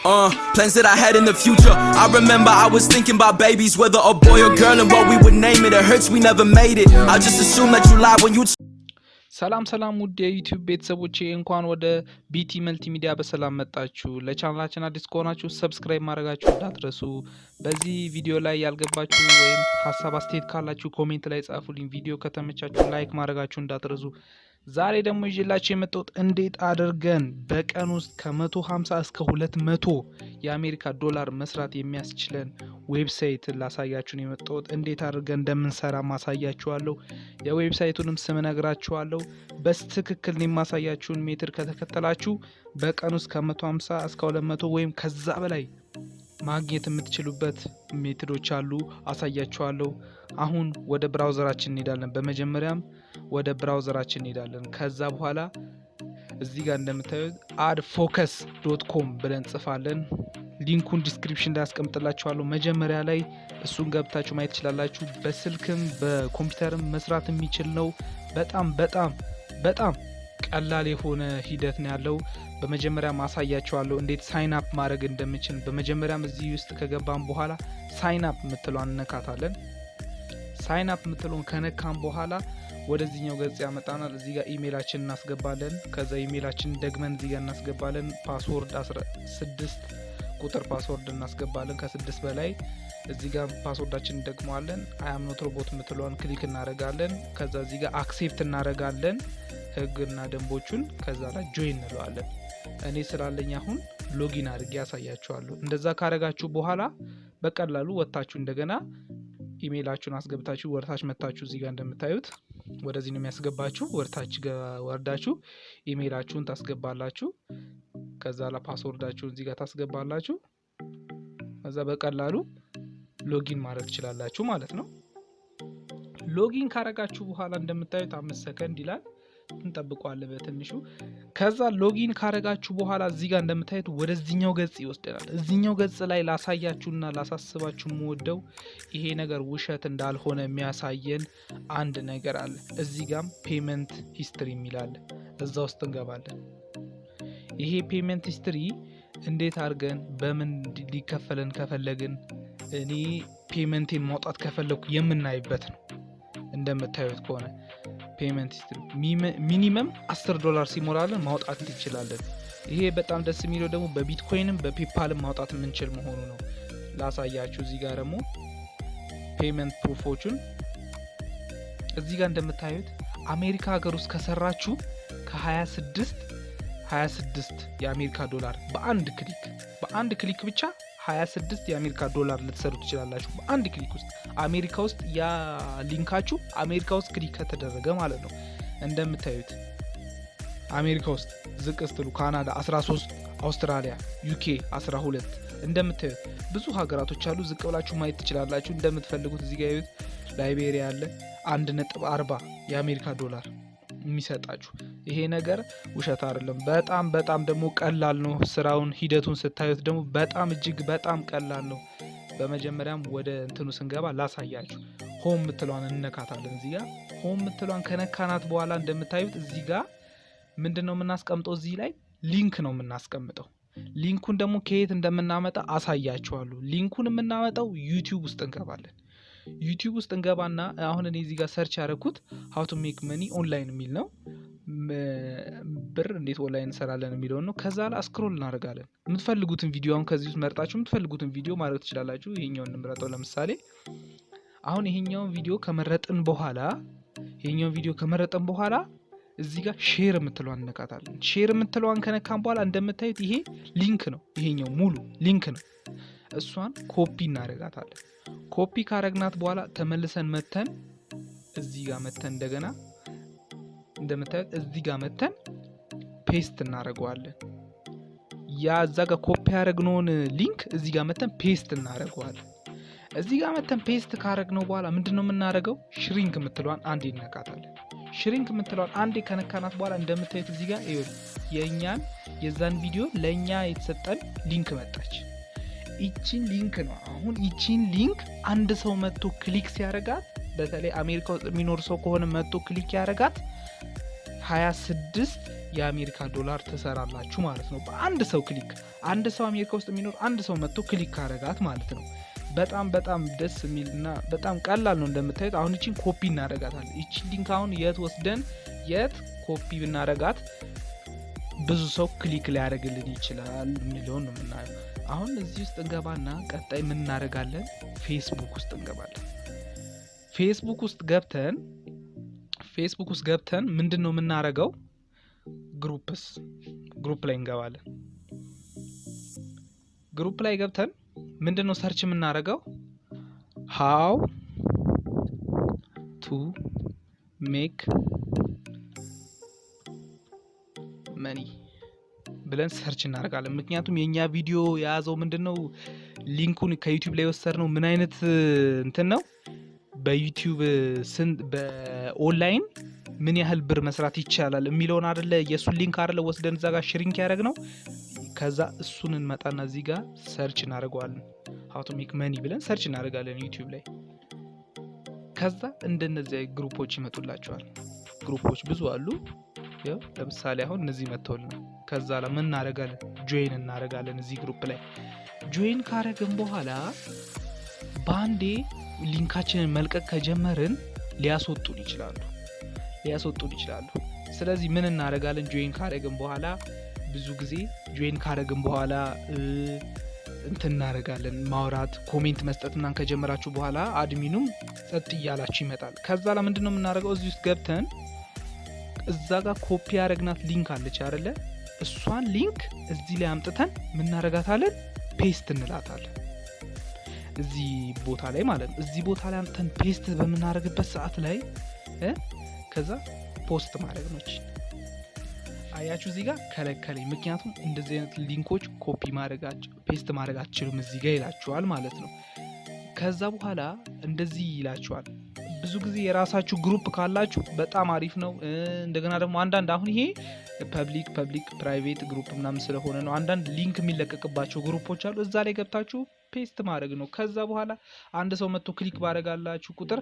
Plans that I had in the future. I remember I was thinking about babies, whether a boy or girl and what we would name it. It hurts we never made it. I just assume that you lied when you ሰላም ውድ የዩቲዩብ ቤተሰቦቼ እንኳን ወደ ቢቲ መልቲሚዲያ በሰላም መጣችሁ። ለቻናላችን አዲስ ከሆናችሁ ሰብስክራይብ ማድረጋችሁ እንዳትረሱ። በዚህ ቪዲዮ ላይ ያልገባችሁ ወይም ሐሳብ አስተያየት ካላችሁ ኮሜንት ላይ ጻፉልኝ። ቪዲዮ ከተመቻችሁ ላይክ ማድረጋችሁ እንዳትረሱ። ዛሬ ደግሞ ይዤላችሁ የመጣሁት እንዴት አድርገን በቀን ውስጥ ከ150 እስከ 200 የአሜሪካ ዶላር መስራት የሚያስችለን ዌብሳይት ላሳያችሁ ነው የመጣሁት። እንዴት አድርገን እንደምንሰራ ማሳያችኋለሁ። የዌብሳይቱንም ስም ነግራችኋለሁ። በትክክል የማሳያችሁን ሜትር ከተከተላችሁ በቀን ውስጥ ከ150 እስከ 200 ወይም ከዛ በላይ ማግኘት የምትችሉበት ሜትዶች አሉ፣ አሳያችኋለሁ። አሁን ወደ ብራውዘራችን እንሄዳለን። በመጀመሪያም ወደ ብራውዘራችን እንሄዳለን። ከዛ በኋላ እዚህ ጋር እንደምታዩት adfocus.com ብለን ጽፋለን። ሊንኩን ዲስክሪፕሽን ላይ አስቀምጥላችኋለሁ። መጀመሪያ ላይ እሱን ገብታችሁ ማየት ትችላላችሁ። በስልክም በኮምፒውተርም መስራት የሚችል ነው። በጣም ቀላል የሆነ ሂደት ነው ያለው። በመጀመሪያ ማሳያችኋለሁ እንዴት ሳይን አፕ ማድረግ እንደምንችል። በመጀመሪያም እዚህ ውስጥ ከገባን በኋላ ሳይን አፕ የምትለዋን እንነካታለን። ሳይን አፕ የምትለውን ከነካን በኋላ ወደዚህኛው ገጽ ያመጣናል። እዚህ ጋር ኢሜይላችንን እናስገባለን። ከዛ ኢሜይላችንን ደግመን እዚህ ጋር እናስገባለን። ፓስወርድ 16 ቁጥር ፓስወርድ እናስገባለን። ከ6 በላይ እዚህ ጋር ፓስወርዳችንን እንደግመዋለን። አያም ኖት ሮቦት የምትለዋን ክሊክ እናደርጋለን። ከዛ እዚህ ጋር አክሴፕት እናደርጋለን ህግና ደንቦቹን። ከዛ ላይ ጆይን እንለዋለን። እኔ ስላለኝ አሁን ሎጊን አድርጌ ያሳያችኋለሁ። እንደዛ ካረጋችሁ በኋላ በቀላሉ ወጣችሁ እንደገና ኢሜይላችሁን አስገብታችሁ ወርታች መጣችሁ። እዚህ ጋር እንደምታዩት ወደዚህ ነው የሚያስገባችሁ። ወርታች ወርዳችሁ ኢሜይላችሁን ታስገባላችሁ። ከዛ ፓስወርዳችሁን እዚህ ጋር ታስገባላችሁ። ከዛ በቀላሉ ሎጊን ማድረግ ትችላላችሁ ማለት ነው። ሎጊን ካረጋችሁ በኋላ እንደምታዩት 5 ሰከንድ ይላል። እንጠብቀዋለን በትንሹ። ከዛ ሎጊን ካረጋችሁ በኋላ እዚህ ጋር እንደምታዩት ወደዚህኛው ገጽ ይወስደናል። እዚህኛው ገጽ ላይ ላሳያችሁና ላሳስባችሁ የምወደው ይሄ ነገር ውሸት እንዳልሆነ የሚያሳየን አንድ ነገር አለ። እዚህ ጋር ፔመንት ሂስትሪ የሚላል እዛ ውስጥ እንገባለን። ይሄ ፔመንት ሂስትሪ እንዴት አድርገን በምን ሊከፈለን ከፈለግን እኔ ፔመንቴን ማውጣት ከፈለኩ የምናይበት ነው። እንደምታዩት ከሆነ ፔመንት ሂስትሪ ሚኒመም $10 ሲሞላልን ማውጣት እንችላለን። ይሄ በጣም ደስ የሚለው ደግሞ በቢትኮይንም በፔፓልም ማውጣት የምንችል መሆኑ ነው። ላሳያችሁ። እዚህ ጋር ደግሞ ፔመንት ፕሩፎቹን እዚህ ጋር እንደምታዩት አሜሪካ ሀገር ውስጥ ከሰራችሁ ከ26 የአሜሪካ ዶላር በአንድ ክሊክ ብቻ 26 የአሜሪካ ዶላር ልትሰሩ ትችላላችሁ። በአንድ ክሊክ ውስጥ አሜሪካ ውስጥ ያ ሊንካችሁ አሜሪካ ውስጥ ክሊክ ከተደረገ ማለት ነው። እንደምታዩት አሜሪካ ውስጥ ዝቅ ስትሉ ካናዳ 13፣ አውስትራሊያ፣ ዩኬ 12 እንደምታዩት ብዙ ሀገራቶች አሉ። ዝቅ ብላችሁ ማየት ትችላላችሁ እንደምትፈልጉት። እዚህ ጋር ያዩት ላይቤሪያ አለ 1.40 የአሜሪካ ዶላር የሚሰጣችሁ። ይሄ ነገር ውሸት አይደለም። በጣም ደግሞ ቀላል ነው። ስራውን ሂደቱን ስታዩት ደግሞ እጅግ በጣም ቀላል ነው። በመጀመሪያም ወደ እንትኑ ስንገባ ላሳያችሁ። ሆም ምትሏን እንነካታለን። እዚህ ጋር ሆም ምትሏን ከነካናት በኋላ እንደምታዩት እዚህ ጋር ምንድነው የምናስቀምጠው? እዚህ ላይ ሊንክ ነው የምናስቀምጠው። ሊንኩን ደግሞ ከየት እንደምናመጣ አሳያችኋለሁ። ሊንኩን የምናመጣው ዩቲዩብ ውስጥ እንገባለን። ዩቲዩብ ውስጥ እንገባና አሁን እኔ እዚህ ጋር ሰርች ያደረኩት how to make money online የሚል ነው። ብር እንዴት ኦንላይን እንሰራለን የሚለው ነው። ከዛ ላይ ስክሮል እናደርጋለን። የምትፈልጉትን ቪዲዮ አሁን ከዚህ ውስጥ መርጣችሁ የምትፈልጉትን ቪዲዮ ማድረግ ትችላላችሁ። ይሄኛውን እንምረጠው። ለምሳሌ አሁን ይሄኛውን ቪዲዮ ከመረጥን በኋላ እዚህ ጋር ሼር የምትለዋን እንነካታለን። ሼር የምትለዋን ከነካን በኋላ እንደምታዩት ይሄ ሊንክ ነው። ይሄኛው ሙሉ ሊንክ ነው። እሷን ኮፒ እናደርጋታለን። ኮፒ ካረግናት በኋላ ተመልሰን መተን እዚህ ጋር መተን እንደገና እንደምታዩት እዚህ ጋር መተን ፔስት እናደርገዋለን። ያ እዛ ጋር ኮፒ ያደረግነውን ሊንክ እዚህ ጋር መተን ፔስት እናደርገዋለን። እዚህ ጋር መተን ፔስት ካረግነው በኋላ ምንድነው የምናደርገው? ሽሪንክ የምትለዋን አንዴ እንነካታለን። ሽሪንክ የምትለዋን አንዴ ከነካናት በኋላ እንደምታዩት እዚህ ጋር የዛን ቪዲዮ ለኛ የተሰጠን ሊንክ መጣች። ይቺን ሊንክ ነው አሁን ይቺን ሊንክ አንድ ሰው መጥቶ ክሊክ ሲያረጋት፣ በተለይ አሜሪካ ውስጥ የሚኖር ሰው ከሆነ መጥቶ ክሊክ ያረጋት 26 የአሜሪካ ዶላር ትሰራላችሁ ማለት ነው በአንድ ሰው ክሊክ። አንድ ሰው አሜሪካ ውስጥ የሚኖር አንድ ሰው መጥቶ ክሊክ ካረጋት ማለት ነው። በጣም ደስ የሚልና በጣም ቀላል ነው እንደምታዩት። አሁን እቺን ኮፒ እናረጋታለን። እቺ ሊንክ አሁን የት ወስደን የት ኮፒ ብናረጋት ብዙ ሰው ክሊክ ሊያደርግልን ይችላል የሚለውን ነው የምናየው። አሁን እዚህ ውስጥ እንገባና ቀጣይ ምን እናረጋለን? ፌስቡክ ውስጥ እንገባለን። ፌስቡክ ውስጥ ገብተን ምንድነው የምናረገው? ግሩፕ ላይ እንገባለን። ግሩፕ ላይ ገብተን ምንድነው ሰርች የምናረገው? how to make money ብለን ሰርች እናደርጋለን። ምክንያቱም የኛ ቪዲዮ የያዘው ምንድነው ሊንኩን ከዩቲዩብ ላይ ወሰድነው ምን አይነት እንትን ነው በዩቲዩብ በኦንላይን ምን ያህል ብር መስራት ይቻላል የሚለውን አይደለ የሱን ሊንክ አይደለ ወስደን እዛ ጋር ሽሪንክ ያደረግነው። ከዛ እሱን እንመጣና እዚህ ጋር ሰርች እናደርገዋለን። how to make money ብለን ሰርች እናደርጋለን ዩቲዩብ ላይ። ከዛ እንደነዚህ ግሩፖች ይመጡላችኋል። ግሩፖች ብዙ አሉ። ያው ለምሳሌ አሁን እነዚህ መጥተውልናል። ከዛ ለምን እናደርጋለን? ጆይን እናደርጋለን። እዚህ ግሩፕ ላይ ጆይን ካረግን በኋላ ባንዴ ሊንካችንን መልቀቅ ከጀመርን ሊያስወጡን ይችላሉ። ስለዚህ ምን እናደርጋለን? ጆይን ካረግን በኋላ ብዙ ጊዜ ጆይን ካረግን በኋላ እንትን እናደርጋለን ማውራት፣ ኮሜንት መስጠት ምናምን ከጀመራችሁ በኋላ አድሚኑም ጸጥ እያላችሁ ይመጣል። ከዛ ለምንድነው የምናደርገው? እዚህ ውስጥ ገብተን እዛ ጋር ኮፒ ያደረግናት ሊንክ አለች አይደለ? እሷን ሊንክ እዚህ ላይ አምጥተን ምን እናደርጋታለን? ፔስት እንላታለን እዚህ ቦታ ላይ ማለት ነው። እዚህ ቦታ ላይ አምጥተን ፔስት በምናደርግበት ሰዓት ላይ ከዛ ፖስት ማድረግ ነው። አያችሁ እዚህ ጋር ከለከለኝ። ምክንያቱም እንደዚህ አይነት ሊንኮች ኮፒ ፔስት ማድረግ አትችሉም እዚህ ጋር ይላችኋል ማለት ነው። ከዛ በኋላ እንደዚህ ይላችኋል። ብዙ ጊዜ የራሳችሁ ግሩፕ ካላችሁ በጣም አሪፍ ነው። እንደገና ደግሞ አንዳንድ አሁን ይሄ ፐብሊክ ፕራይቬት ግሩፕ ምናምን ስለሆነ ነው። አንዳንድ ሊንክ የሚለቀቅባቸው ግሩፖች አሉ። እዛ ላይ ገብታችሁ ፔስት ማድረግ ነው። ከዛ በኋላ አንድ ሰው መጥቶ ክሊክ ባደረጋላችሁ ቁጥር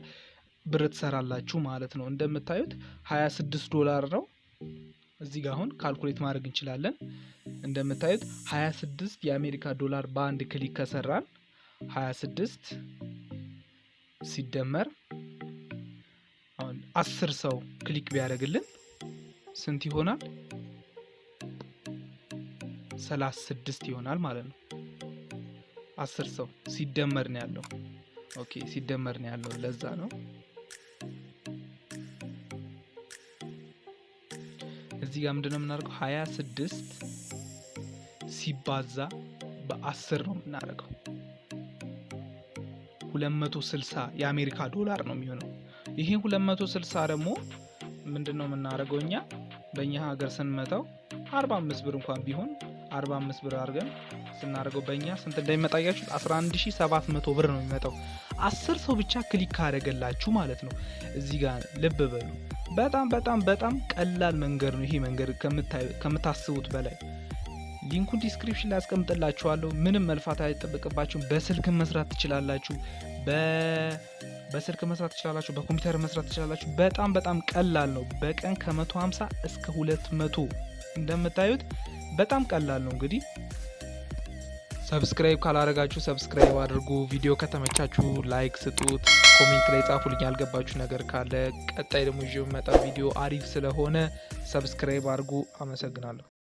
ብር ትሰራላችሁ ማለት ነው። እንደምታዩት $26 ነው። እዚህ ጋር አሁን ካልኩሌት ማድረግ እንችላለን። እንደምታዩት 26 የአሜሪካ ዶላር በአንድ ክሊክ ከሰራን 26 ሲደመር አሁን 10 ሰው ክሊክ ቢያደርግልን ስንት ይሆናል? 36 ይሆናል ማለት ነው። 10 ሰው ሲደመር ነው ያለው። ኦኬ ሲደመር ነው ያለው፣ ለዛ ነው። እዚህ ጋር ምንድነው የምናደርገው? 26 ሲባዛ በ10 ነው የምናደርገው። 260 የአሜሪካ ዶላር ነው የሚሆነው። ይሄ 260 ደግሞ ምንድነው የምናደርገው? እኛ በእኛ ሀገር ስንመታው 45 ብር እንኳን ቢሆን 45 ብር አድርገን ስናደርገው በእኛ ስንት እንደሚመጣያችሁ 11700 ብር ነው የሚመጣው። 10 ሰው ብቻ ክሊክ ካደረገላችሁ ማለት ነው። እዚህ ጋር ልብ በሉ። በጣም ቀላል መንገድ ነው ይሄ መንገድ ከምታስቡት በላይ። ሊንኩን ዲስክሪፕሽን ላይ አስቀምጥላችኋለሁ። ምንም መልፋት አይጠበቅባችሁም። በስልክ መስራት ትችላላችሁ፣ በኮምፒውተር መስራት ትችላላችሁ። በጣም ቀላል ነው። በቀን ከ150 እስከ 200 እንደምታዩት በጣም ቀላል ነው። እንግዲህ ሰብስክራይብ ካላረጋችሁ ሰብስክራይብ አድርጉ። ቪዲዮ ከተመቻችሁ ላይክ ስጡት። ኮሜንት ላይ ጻፉልኝ ያልገባችሁ ነገር ካለ። ቀጣይ ደግሞ ይዤ የምመጣው ቪዲዮ አሪፍ ስለሆነ ሰብስክራይብ አድርጉ። አመሰግናለሁ።